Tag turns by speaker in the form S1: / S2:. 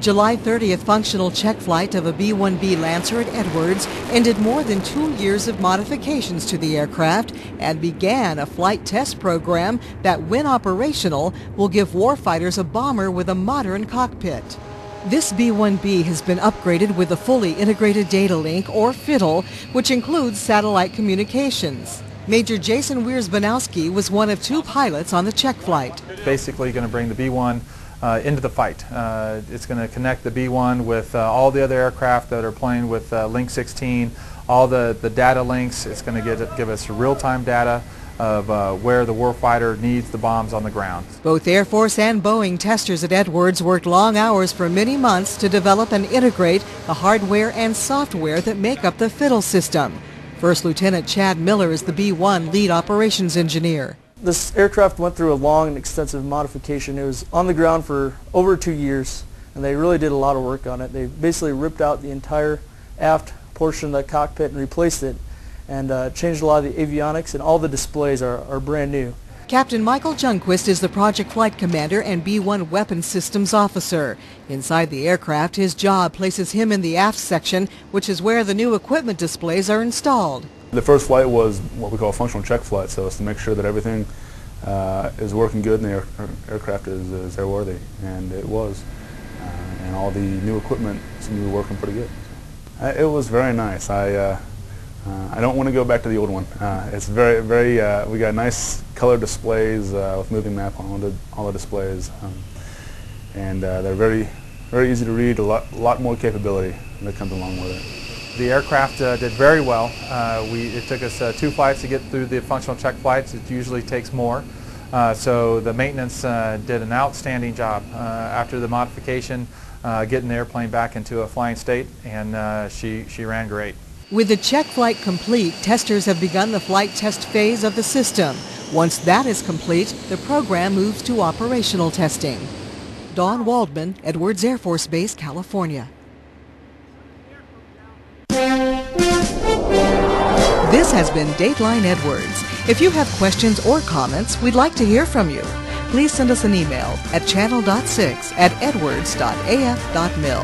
S1: July 30th functional check flight of a B-1B Lancer at Edwards ended more than 2 years of modifications to the aircraft and began a flight test program that, when operational, will give warfighters a bomber with a modern cockpit. This B-1B has been upgraded with a fully integrated data link, or FIDL, which includes satellite communications. Major Jason Wiersbanowski was one of 2 pilots on the check flight.
S2: Basically going to bring the B-1 into the fight. It's going to connect the B-1 with all the other aircraft that are playing with Link 16, all the data links. It's going to give us real-time data of where the warfighter needs the bombs on the ground.
S1: Both Air Force and Boeing testers at Edwards worked long hours for many months to develop and integrate the hardware and software that make up the FIDL system. First Lieutenant Chad Miller is the B-1 lead operations engineer.
S3: This aircraft went through a long and extensive modification. It was on the ground for over 2 years, and they really did a lot of work on it. They basically ripped out the entire aft portion of the cockpit and replaced it, and changed a lot of the avionics, and all the displays are brand new.
S1: Captain Michael Junquist is the project flight commander and B-1 weapons systems officer. Inside the aircraft, his job places him in the aft section, which is where the new equipment displays are installed.
S4: The first flight was what we call a functional check flight, so it's to make sure that everything is working good and the aircraft is airworthy, and it was. And all the new equipment seemed to be working pretty good. It was very nice. I don't want to go back to the old one. It's very, we got nice color displays with moving map on all the displays, and they're very easy to read. A lot more capability that comes along with it.
S2: The aircraft did very well. It took us 2 flights to get through the functional check flights. It usually takes more. So the maintenance did an outstanding job after the modification, getting the airplane back into a flying state, and she ran great.
S1: With the check flight complete, testers have begun the flight test phase of the system. Once that is complete, the program moves to operational testing. Dawn Waldman, Edwards Air Force Base, California. This has been Dateline Edwards. If you have questions or comments, we'd like to hear from you. Please send us an email at channel.6@edwards.af.mil.